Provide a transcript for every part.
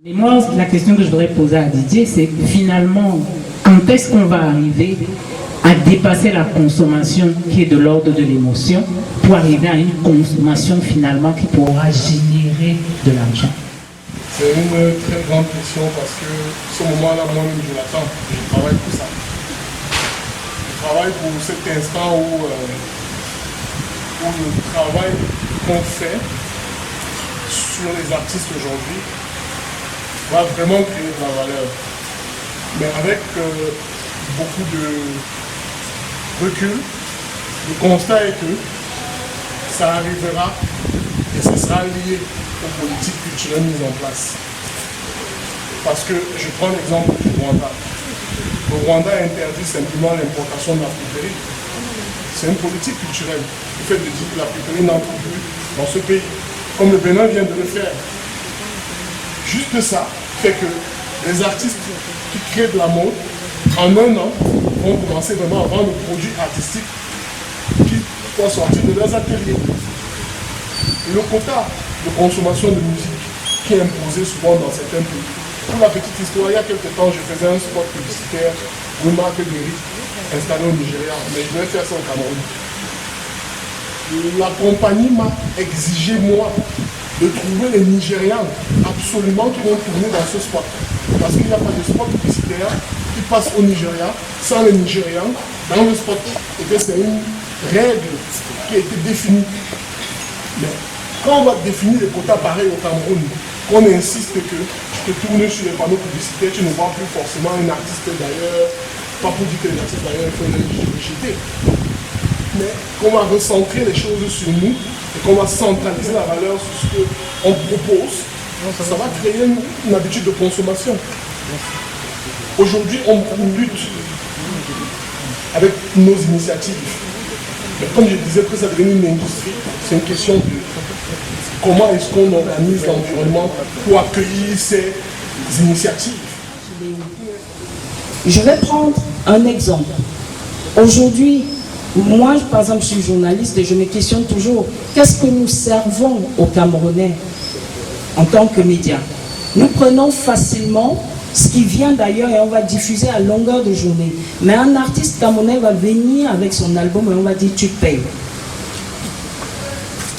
Et moi, la question que je voudrais poser à Didier, c'est finalement, quand est-ce qu'on va arriver à dépasser la consommation qui est de l'ordre de l'émotion pour arriver à une consommation finalement qui pourra générer de l'argent? C'est une très grande question parce que ce moment-là, moi-même, je l'attends. Je travaille pour ça. Je travaille pour cet instant où le travail qu'on fait sur les artistes aujourd'hui va vraiment créer de la valeur. Mais avec beaucoup de recul, le constat est que ça arrivera et ce sera lié aux politiques culturelles mises en place. Parce que je prends l'exemple du Rwanda. Le Rwanda interdit simplement l'importation de la friperie. C'est une politique culturelle. Le fait de dire que la friperie n'entre plus dans ce pays, comme le Bénin vient de le faire. Juste ça fait que les artistes qui créent de la mode, en un an, vont commencer vraiment à vendre des produits artistiques qui doivent sortir de leurs ateliers. Le quota de consommation de musique qui est imposé souvent dans certains pays. Pour la petite histoire, il y a quelques temps, je faisais un spot publicitaire pour une marque de riz installée au Nigeria, mais je devais faire ça au Cameroun. La compagnie m'a exigé, moi, de trouver les Nigérians absolument qui vont tourner dans ce spot. Parce qu'il n'y a pas de spot publicitaire qui passe au Nigeria sans les Nigérians dans le spot. Et que c'est une règle qui a été définie. Mais quand on va définir les quotas pareils au Cameroun, on insiste que tu te tournes sur les panneaux publicitaires, tu ne vois plus forcément un artiste d'ailleurs, pas pour dire que les artistes d'ailleurs font une rejeter. Mais qu'on va recentrer les choses sur nous et qu'on va centraliser la valeur sur ce qu'on propose, ça va créer une habitude de consommation. Aujourd'hui, on lutte avec nos initiatives. Mais comme je disais que ça devient une industrie, c'est une question de comment est-ce qu'on organise l'environnement pour accueillir ces initiatives. Je vais prendre un exemple. Aujourd'hui, moi, par exemple, je suis journaliste et je me questionne toujours, qu'est-ce que nous servons aux Camerounais en tant que médias? Nous prenons facilement ce qui vient d'ailleurs et on va diffuser à longueur de journée. Mais un artiste camerounais va venir avec son album et on va dire tu payes.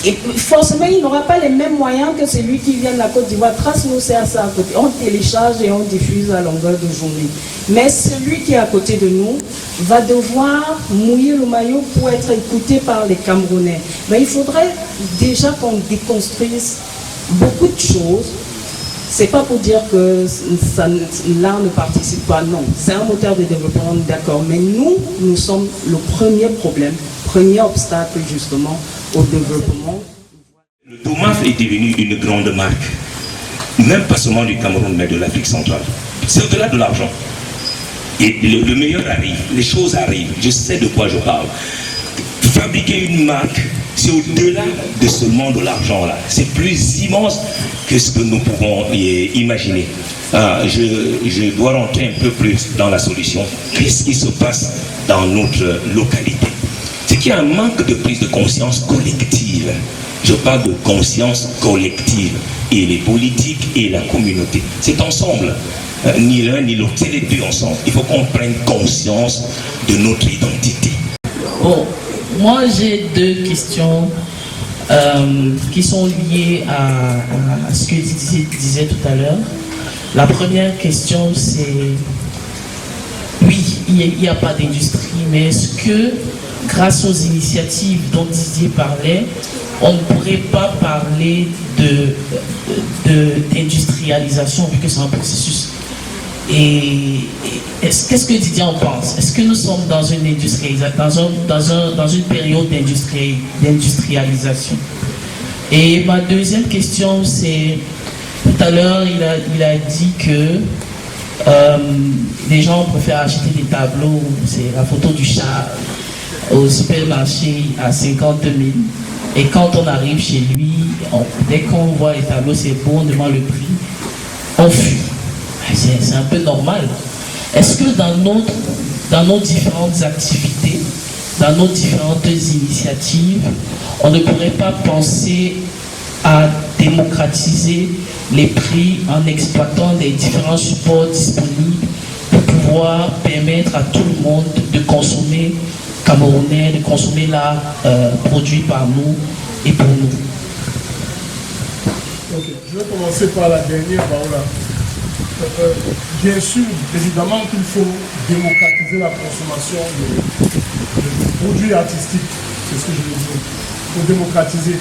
Et forcément, il n'aura pas les mêmes moyens que celui qui vient de la Côte d'Ivoire. Trace-nous, c'est à ça à côté. On télécharge et on diffuse à longueur de journée. Mais celui qui est à côté de nous va devoir mouiller le maillot pour être écouté par les Camerounais. Mais il faudrait déjà qu'on déconstruise beaucoup de choses. C'est pas pour dire que l'art ne participe pas, non. C'est un moteur de développement, d'accord. Mais nous sommes le premier problème, premier obstacle justement au développement. Le Domaf est devenu une grande marque, même pas seulement du Cameroun, mais de l'Afrique centrale. C'est au-delà de l'argent. Et le meilleur arrive, les choses arrivent, je sais de quoi je parle. Fabriquer une marque, c'est au-delà de seulement de l'argent là. C'est plus immense que ce que nous pouvons imaginer. Je dois rentrer un peu plus dans la solution. Qu'est-ce qui se passe dans notre localité? C'est qu'il y a un manque de prise de conscience collective. Je parle de conscience collective. Et les politiques et la communauté. C'est ensemble. Ni l'un ni l'autre. C'est les deux ensemble. Il faut qu'on prenne conscience de notre identité. Bon, moi j'ai deux questions qui sont liées à ce que Didier disait tout à l'heure. La première question c'est, oui, il n'y a pas d'industrie, mais est-ce que grâce aux initiatives dont Didier parlait, on ne pourrait pas parler d'industrialisation vu que c'est un processus? Et qu'est-ce que Didier en pense? Est-ce que nous sommes dans une dans une période d'industrialisation? Et ma deuxième question, c'est, tout à l'heure, il a dit que les gens préfèrent acheter des tableaux, c'est la photo du chat au supermarché à 50 000. Et quand on arrive chez lui, dès qu'on voit les tableaux, c'est beau, on demande le prix, on fuit. C'est un peu normal. Est-ce que dans nos différentes activités, dans nos différentes initiatives, on ne pourrait pas penser à démocratiser les prix en exploitant les différents supports disponibles pour pouvoir permettre à tout le monde de consommer camerounais, de consommer l'art produit par nous et pour nous. Ok, je vais commencer par la dernière, Paola. Bien sûr, évidemment qu'il faut démocratiser la consommation de produits artistiques, c'est ce que je veux dire. Il faut démocratiser.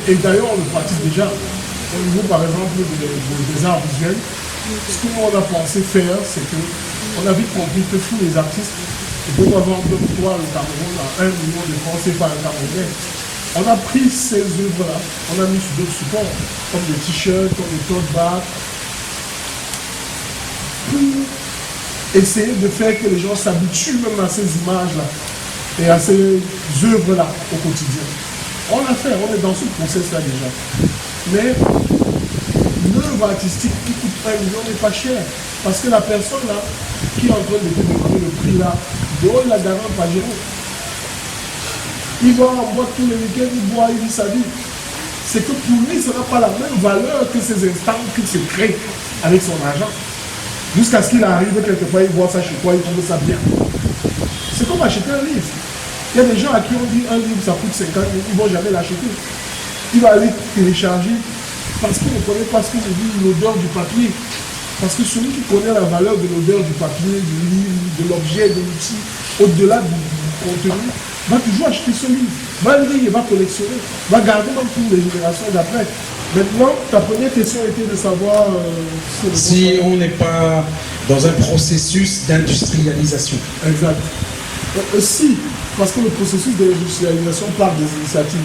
Et d'ailleurs, on le pratique déjà. Au niveau, par exemple, des arts visuels, ce que nous, on a pensé faire, c'est qu'on a vite compris que tous les artistes peuvent vendre quoi le Cameroun à 1 million de francs CFA par Camerounais. On a pris ces œuvres-là, on a mis sur d'autres supports, comme des t-shirts, comme des tote bags, pour essayer de faire que les gens s'habituent même à ces images-là et à ces œuvres-là au quotidien. On a fait, on est dans ce process-là déjà. Mais l'œuvre artistique qui coûte 1 million n'est pas chère. Parce que la personne là, qui est en train de te demander le prix là, il la garante pas Jérôme. Il va en boîte tous les week-ends, il boit, il vit sa vie. C'est que pour lui, ça n'a pas la même valeur que ces instants qu'il se crée avec son argent. Jusqu'à ce qu'il arrive quelque part, il voit ça chez toi, il trouve ça bien. C'est comme acheter un livre. Il y a des gens à qui on dit un livre ça coûte 50 000, ils ne vont jamais l'acheter. Il va aller télécharger parce qu'il ne connaît pas ce que je dis, l'odeur du papier. Parce que celui qui connaît la valeur de l'odeur du papier, du livre, de l'objet, de l'outil, au-delà du contenu, va toujours acheter ce livre, va le lire, va collectionner, va garder même pour les générations d'après. Maintenant, ta première question était de savoir si on n'est pas dans un processus d'industrialisation. Exact. Si, parce que le processus d'industrialisation part des initiatives,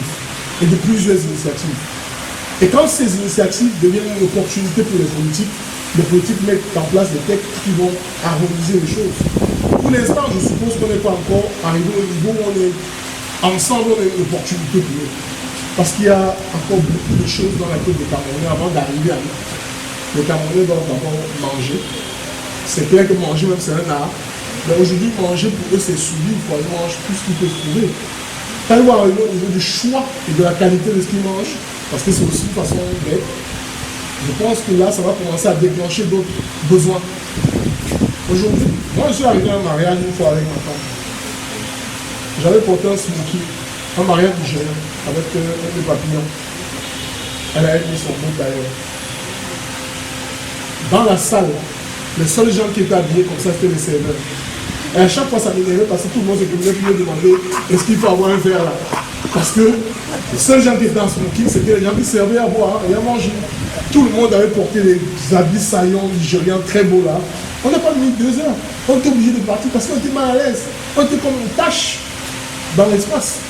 et de plusieurs initiatives. Et quand ces initiatives deviennent une opportunité pour les politiques mettent en place des textes qui vont harmoniser les choses. Pour l'instant, je suppose qu'on n'est pas encore arrivé au niveau où on est ensemble, on a une opportunité pour eux. Parce qu'il y a encore beaucoup de choses dans la tête des Camerounais avant d'arriver à nous. Les Camerounais doivent d'abord manger. C'est clair que manger même c'est un art. Mais aujourd'hui, manger pour eux c'est suivi, il faut aller manger tout ce qu'ils peuvent trouver. Quand ils vont arriver au niveau du choix et de la qualité de ce qu'ils mangent, parce que c'est aussi une façon bête, je pense que là, ça va commencer à déclencher d'autres besoins. Aujourd'hui, moi je suis arrivé à un mariage une fois avec ma femme. J'avais porté un smoky, un mariage nigérien, avec des papillons. Elle avait mis son bout d'ailleurs. Dans la salle, les seuls gens qui étaient habillés comme ça, c'était les serveurs. Et à chaque fois, ça m'énervait parce que tout le monde se promenait pour me demander est-ce qu'il faut avoir un verre là. Parce que les seuls gens qui étaient en smoking, c'était les gens qui servaient à boire et à manger. Tout le monde avait porté des habits saillants nigériens très beaux là. On n'a pas mis 2 heures. On était obligé de partir parce qu'on était mal à l'aise. On était comme une tâche dans l'espace.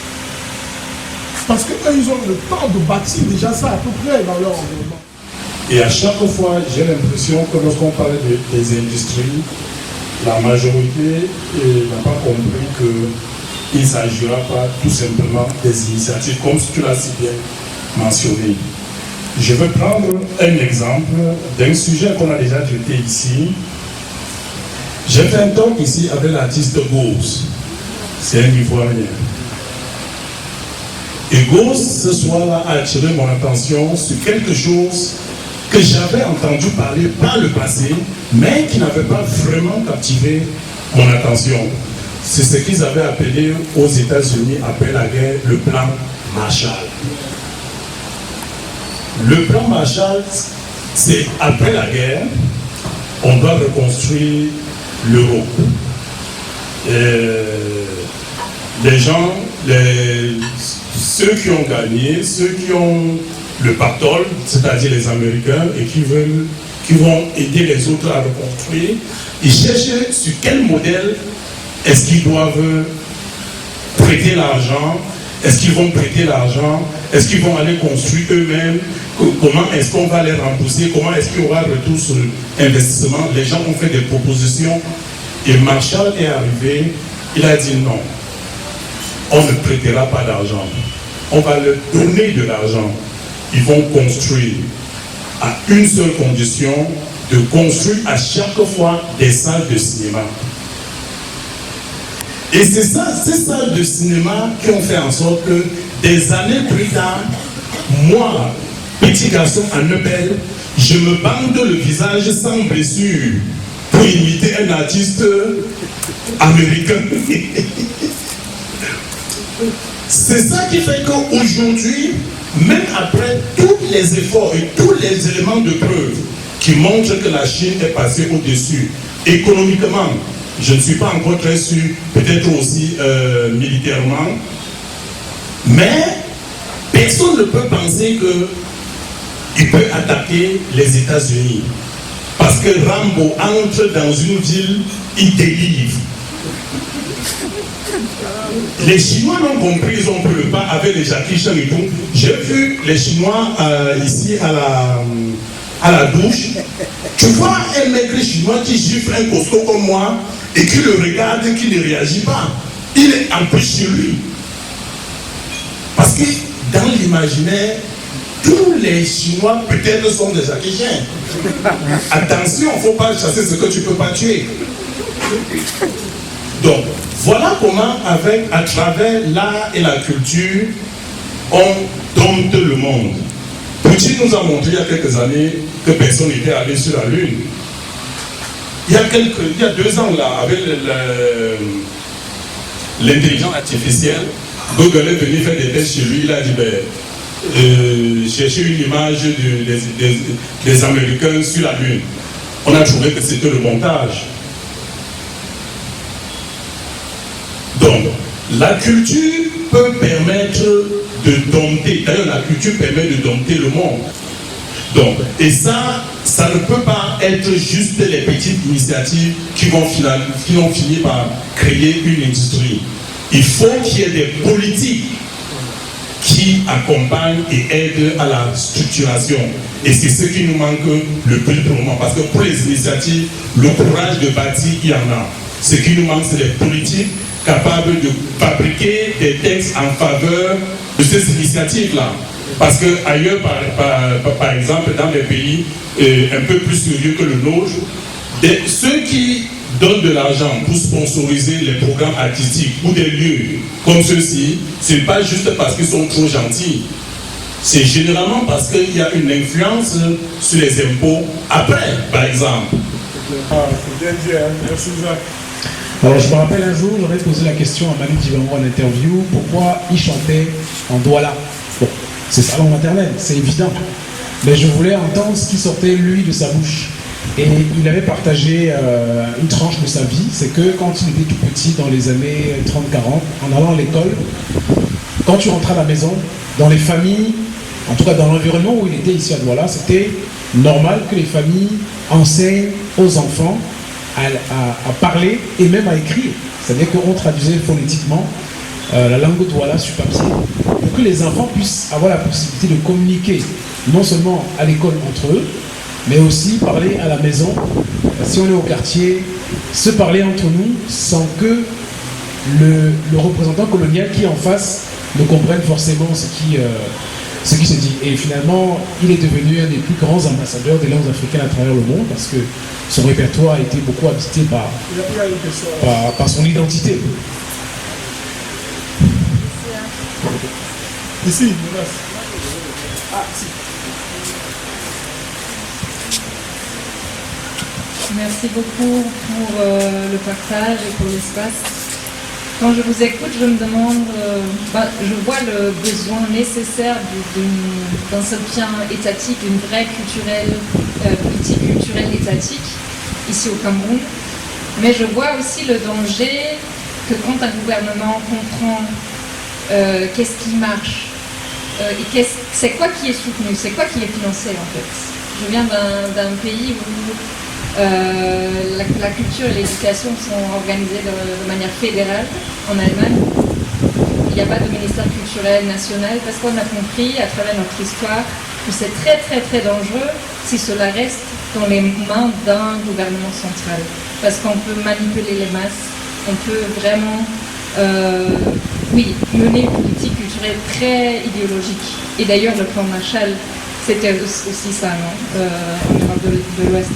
Parce qu'eux, ils ont le temps de bâtir déjà ça à peu près dans leur environnement. Et à chaque fois, j'ai l'impression que lorsqu'on parle des industries, la majorité n'a pas compris qu'il ne s'agira pas tout simplement des initiatives, comme tu l'as si bien mentionné. Je vais prendre un exemple d'un sujet qu'on a déjà traité ici. J'ai fait un talk ici avec l'artiste Gauss. C'est un Ivoirien. Et Gauss, ce soir-là, a attiré mon attention sur quelque chose que j'avais entendu parler par le passé, mais qui n'avait pas vraiment captivé mon attention. C'est ce qu'ils avaient appelé aux États-Unis, après la guerre, le plan Marshall. Le plan Marshall, c'est après la guerre, on doit reconstruire l'Europe. Les gens, ceux qui ont gagné, ceux qui ont le pactole, c'est-à-dire les Américains, et qui vont aider les autres à reconstruire, ils cherchent sur quel modèle est-ce qu'ils doivent prêter l'argent, est-ce qu'ils vont prêter l'argent, est-ce qu'ils vont aller construire eux-mêmes, comment est-ce qu'on va les rembourser, comment est-ce qu'il y aura retour sur l'investissement. Les gens ont fait des propositions et Marshall est arrivé, il a dit non, on ne prêtera pas d'argent, on va leur donner de l'argent. Ils vont construire à une seule condition, de construire à chaque fois des salles de cinéma. Et c'est ça, ces salles de cinéma qui ont fait en sorte que des années plus tard, Moi, petit garçon en Nebel, je me bande le visage sans blessure pour imiter un artiste américain. C'est ça qui fait qu'aujourd'hui, même après tous les efforts et tous les éléments de preuve qui montrent que la Chine est passée au-dessus, économiquement, je ne suis pas encore très sûr, peut-être aussi militairement, mais personne ne peut penser qu'il peut attaquer les États-Unis. Parce que Rambo entre dans une ville, il délivre. Les Chinois l'ont compris, ils ont pris le pas avec les Jackie Chan et tout. J'ai vu les Chinois ici à la douche. Tu vois un mec chinois qui gifle un costaud comme moi et qui le regarde et qui ne réagit pas. Il est un peu chez lui. Parce que dans l'imaginaire, tous les Chinois peut-être sont des Jackie Chan. Attention, il ne faut pas chasser ce que tu ne peux pas tuer. Donc, voilà comment, à travers l'art et la culture, on dompte le monde. Poutine nous a montré il y a quelques années que personne n'était allé sur la Lune. Il y a 2 ans, là, avec l'intelligence artificielle, Google est venu faire des tests chez lui, il a dit, chercher une image des Américains sur la Lune. On a trouvé que c'était le montage. Donc, la culture peut permettre de dompter, d'ailleurs la culture permet de dompter le monde. Donc, et ça ne peut pas être juste les petites initiatives qui vont finir par créer une industrie. Il faut qu'il y ait des politiques qui accompagnent et aident à la structuration. Et c'est ce qui nous manque le plus pour le moment. Parce que pour les initiatives, le courage de bâtir, il y en a. Ce qui nous manque, c'est les politiques capables de fabriquer des textes en faveur de ces initiatives-là. Parce qu'ailleurs, par exemple, dans des pays un peu plus sérieux que le nôtre, ceux qui donnent de l'argent pour sponsoriser les programmes artistiques ou des lieux comme ceux-ci, ce n'est pas juste parce qu'ils sont trop gentils. C'est généralement parce qu'il y a une influence sur les impôts après, par exemple. C'est bien dit, hein. Merci Jacques. Alors je me rappelle un jour, j'avais posé la question à Manu Dibango en interview, pourquoi il chantait en douala. Bon, c'est sa langue maternelle, c'est évident. Mais je voulais entendre ce qui sortait lui de sa bouche. Et il avait partagé une tranche de sa vie, c'est que quand il était tout petit, dans les années 30-40, en allant à l'école, quand tu rentrais à la maison, dans les familles, en tout cas dans l'environnement où il était ici à Douala, c'était normal que les familles enseignent aux enfants à parler et même à écrire. C'est-à-dire qu'on traduisait phonétiquement la langue douala sur papier pour que les enfants puissent avoir la possibilité de communiquer non seulement à l'école entre eux, mais aussi parler à la maison, si on est au quartier, se parler entre nous sans que le représentant colonial qui est en face ne comprenne forcément ce qui se dit. Et finalement, il est devenu un des plus grands ambassadeurs des langues africaines à travers le monde parce que son répertoire a été beaucoup habité par son identité. Ici, Merci beaucoup pour le partage et pour l'espace. Quand je vous écoute, je me demande, je vois le besoin nécessaire d'un soutien étatique, d'une vraie politique culturelle étatique ici au Cameroun. Mais je vois aussi le danger que quand un gouvernement comprend qu'est-ce qui marche, et c'est quoi qui est soutenu, c'est quoi qui est financé en fait. Je viens d'un pays où la culture et l'éducation sont organisées de manière fédérale en Allemagne. Il n'y a pas de ministère culturel national parce qu'on a compris à travers notre histoire que c'est très très très dangereux si cela reste dans les mains d'un gouvernement central. Parce qu'on peut manipuler les masses, on peut vraiment mener une politique culturelle très idéologique. Et d'ailleurs le plan Marshall, c'était aussi ça, non en Europe de l'Ouest.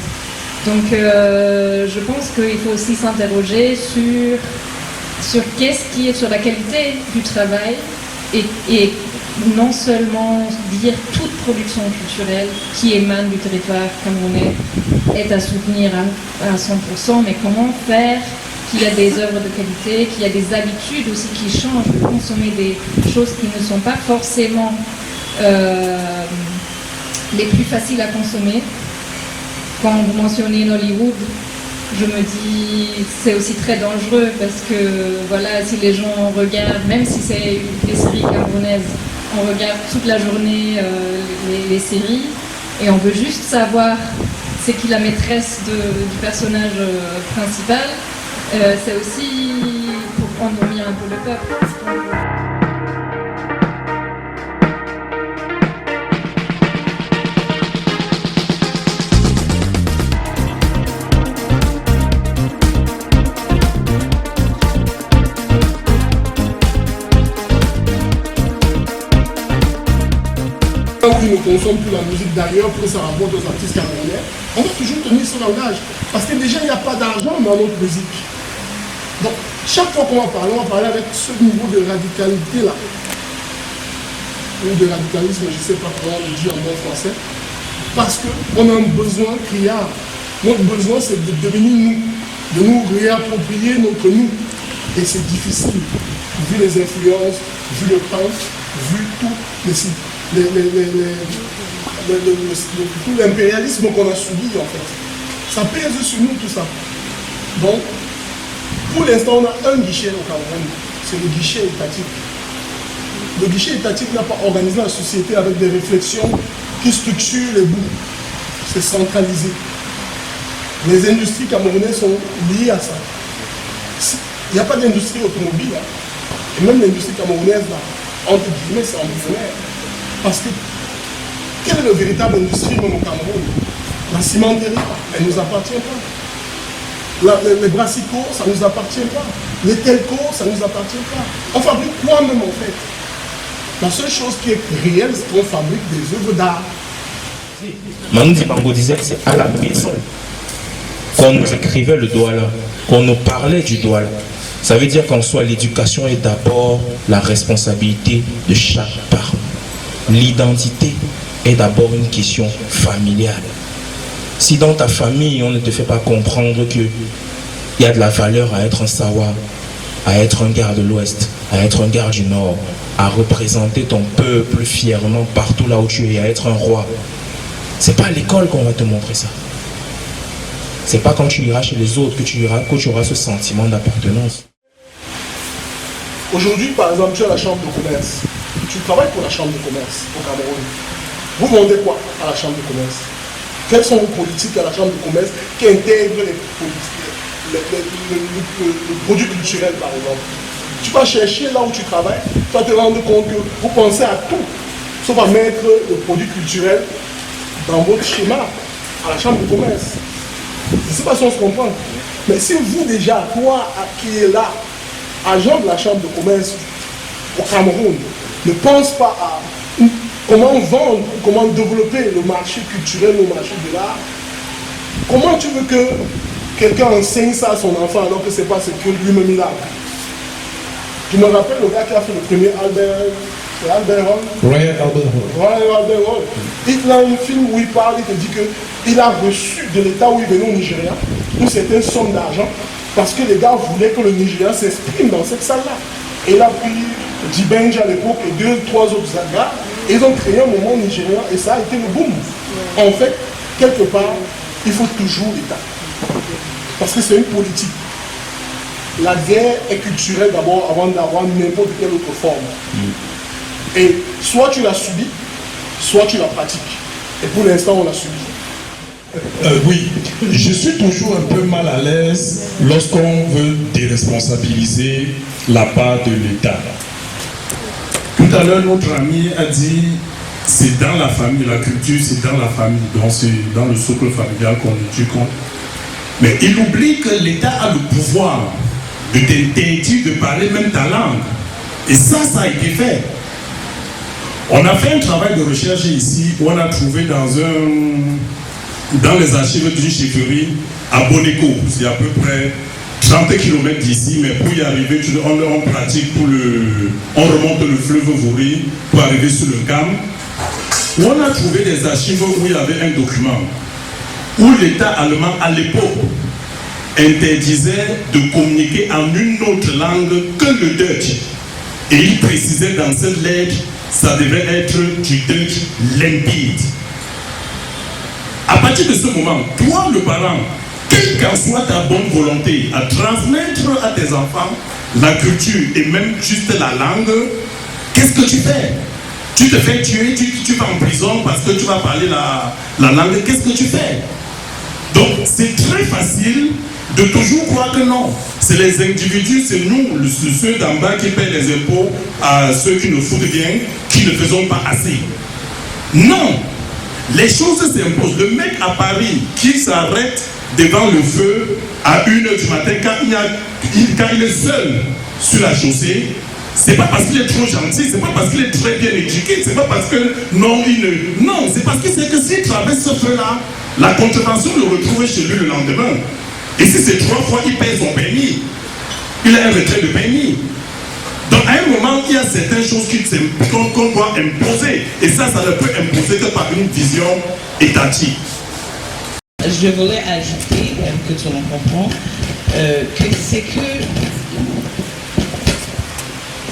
Donc je pense qu'il faut aussi s'interroger sur qu'est-ce qui est sur la qualité du travail et non seulement dire toute production culturelle qui émane du territoire camerounais est à soutenir à 100%, mais comment faire qu'il y a des œuvres de qualité, qu'il y a des habitudes aussi qui changent, de consommer des choses qui ne sont pas forcément les plus faciles à consommer. Quand vous mentionnez Nollywood, je me dis c'est aussi très dangereux parce que voilà, si les gens regardent, même si c'est des séries camerounaises, on regarde toute la journée les séries et on veut juste savoir c'est qui la maîtresse du personnage principal. C'est aussi pour endormir un peu le peuple. Tant qu'ils ne consomment plus la musique d'ailleurs pour que ça rapporte aux artistes camerounais, on va toujours tenir ce langage. Parce que déjà, il n'y a pas d'argent dans notre musique. Donc, chaque fois qu'on va parler avec ce niveau de radicalité-là. Ou de radicalisme, je ne sais pas comment on le dit en bon français. Parce qu'on a un besoin criard. Notre besoin, c'est de devenir nous. De nous réapproprier notre nous. Et c'est difficile, vu les influences, vu le temps, vu tout tout l'impérialisme qu'on a subi en fait. Ça pèse sur nous tout ça. Donc, pour l'instant, on a un guichet au Cameroun, c'est le guichet étatique. Le guichet étatique n'a pas organisé la société avec des réflexions qui structurent les bouts. C'est centralisé. Les industries camerounaises sont liées à ça. Il n'y a pas d'industrie automobile. Hein. Et même l'industrie camerounaise, là, entre guillemets, c'est embryonnaire. Parce que, quelle est la véritable industrie même au Cameroun? La cimenterie, elle ne nous appartient pas. Les brassicots, ça ne nous appartient pas. Les telcos, ça ne nous appartient pas. On fabrique quoi même en fait? La seule chose qui est réelle, c'est qu'on fabrique des œuvres d'art. Manu Dibango disait que c'est à la maison qu'on nous écrivait le Douala, qu'on nous parlait du Douala. Ça veut dire qu'en soi, l'éducation est d'abord la responsabilité de chaque parent. L'identité est d'abord une question familiale. Si dans ta famille, on ne te fait pas comprendre qu'il y a de la valeur à être un Sawa, à être un gars de l'Ouest, à être un gars du Nord, à représenter ton peuple fièrement partout là où tu es, à être un roi, c'est pas à l'école qu'on va te montrer ça. C'est pas quand tu iras chez les autres que tu auras ce sentiment d'appartenance. Aujourd'hui, par exemple, tu as la chambre de commerce. Tu travailles pour la chambre de commerce au Cameroun. Vous vendez quoi à la chambre de commerce? Quelles sont vos politiques à la chambre de commerce qui intègrent le produit culturel, par exemple? Tu vas chercher là où tu travailles, tu vas te rendre compte que vous pensez à tout, sauf à mettre le produit culturel dans votre schéma à la chambre de commerce. Je ne sais pas si on se comprend. Mais si vous déjà, toi qui es là, agent de la chambre de commerce au Cameroun, ne pense pas à comment vendre, comment développer le marché culturel, le marché de l'art, comment tu veux que quelqu'un enseigne ça à son enfant alors que ce n'est pas ce que lui-même il a? Je me rappelle le gars qui a fait le premier Albert Hall. Royal Albert Hall. Il a un film où il parle, il te dit qu'il a reçu de l'État où il venait au Nigeria une certaine somme d'argent parce que les gars voulaient que le Nigeria s'exprime dans cette salle-là. Et il a pris Dibenji à l'époque et 2-3 autres gars, et ils ont créé un moment nigérien et ça a été le boom. En fait, quelque part, il faut toujours l'État. Parce que c'est une politique. La guerre est culturelle d'abord avant d'avoir n'importe quelle autre forme. Et soit tu l'as subi, soit tu la pratiques. Et pour l'instant, on l'a subi. Oui, je suis toujours un peu mal à l'aise lorsqu'on veut déresponsabiliser la part de l'État. Tout à l'heure, notre ami a dit c'est dans la famille, la culture c'est dans la famille, donc c'est dans le socle familial qu'on éduque. Mais il oublie que l'État a le pouvoir de t'interdire de parler même ta langue. Et ça a été fait. On a fait un travail de recherche ici où on a trouvé dans les archives d'une chefferie à Boneko, c'est à peu près 30 km d'ici, mais pour y arriver, on pratique on remonte le fleuve Vouri pour arriver sur le Cam. On a trouvé des archives où il y avait un document où l'État allemand à l'époque interdisait de communiquer en une autre langue que le Dutch. Et il précisait dans cette lettre, ça devait être du Dutch limpide. À partir de ce moment, toi le parent, quelle qu'en soit ta bonne volonté à transmettre à tes enfants la culture et même juste la langue, qu'est-ce que tu fais? Tu te fais tuer, tu vas en prison parce que tu vas parler la langue, qu'est-ce que tu fais? Donc c'est très facile de toujours croire que non. C'est les individus, c'est nous, ceux d'en bas qui paient les impôts à ceux qui nous foutent bien, qui ne faisons pas assez. Non! Les choses s'imposent. Le mec à Paris qui s'arrête devant le feu à 1h du matin quand il est seul sur la chaussée, c'est pas parce qu'il est trop gentil, c'est pas parce qu'il est très bien éduqué, c'est pas parce que non, c'est parce que c'est que s'il traverse ce feu-là, la contravention le retrouve chez lui le lendemain. Et si c'est 3 fois, il paye son permis. Il a un retrait de permis. Donc à un moment, il y a certaines choses qu'on doit imposer. Et ça ne peut imposer que par une vision étatique. Je voudrais ajouter, que tout le monde comprend, que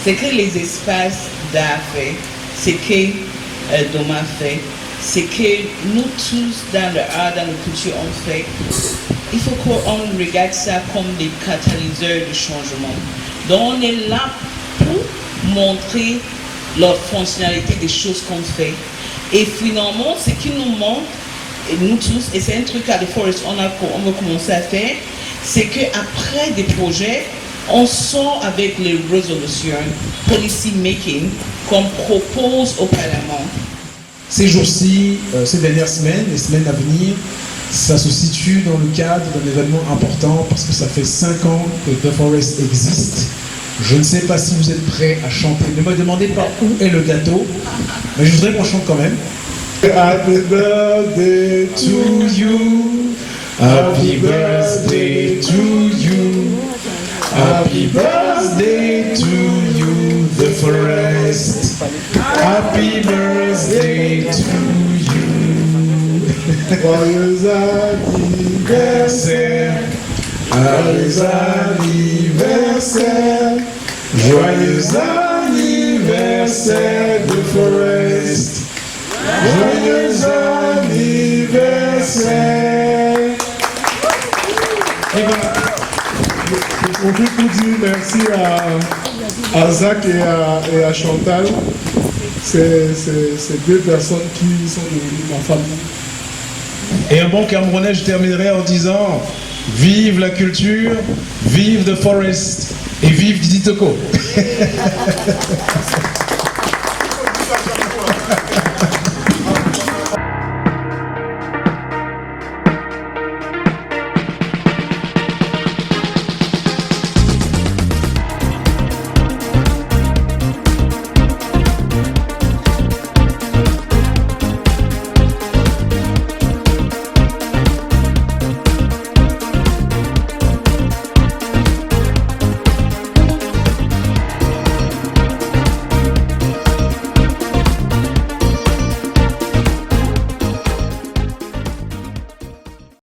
c'est que les espaces d'art fait, c'est que Doma fait, c'est que nous tous dans le art, dans la culture, on fait. Il faut qu'on regarde ça comme des catalyseurs de changement. Donc on est là pour montrer la fonctionnalité des choses qu'on fait. Et finalement, ce qui nous montre, et nous tous, et c'est un truc à The Forest, on va commencer à faire, c'est qu'après des projets, on sort avec les résolutions, policy making, qu'on propose au Parlement. Ces jours-ci, ces dernières semaines, les semaines à venir, ça se situe dans le cadre d'un événement important parce que ça fait 5 ans que The Forest existe. Je ne sais pas si vous êtes prêts à chanter. Ne me demandez pas où est le gâteau, mais je voudrais qu'on chante quand même. Happy birthday to you. Happy birthday to you. Happy birthday to you, The Forest. Happy birthday to you. Joyeux anniversaire. Joyeux anniversaire. Joyeux anniversaire, The Forest. Joyeux anniversaire. On peut tout dire merci à Zach et à Chantal. C'est 2 personnes qui sont devenues ma famille. Et un bon Camerounais, je terminerai en disant vive la culture, vive The Forest et vive Didi Toko.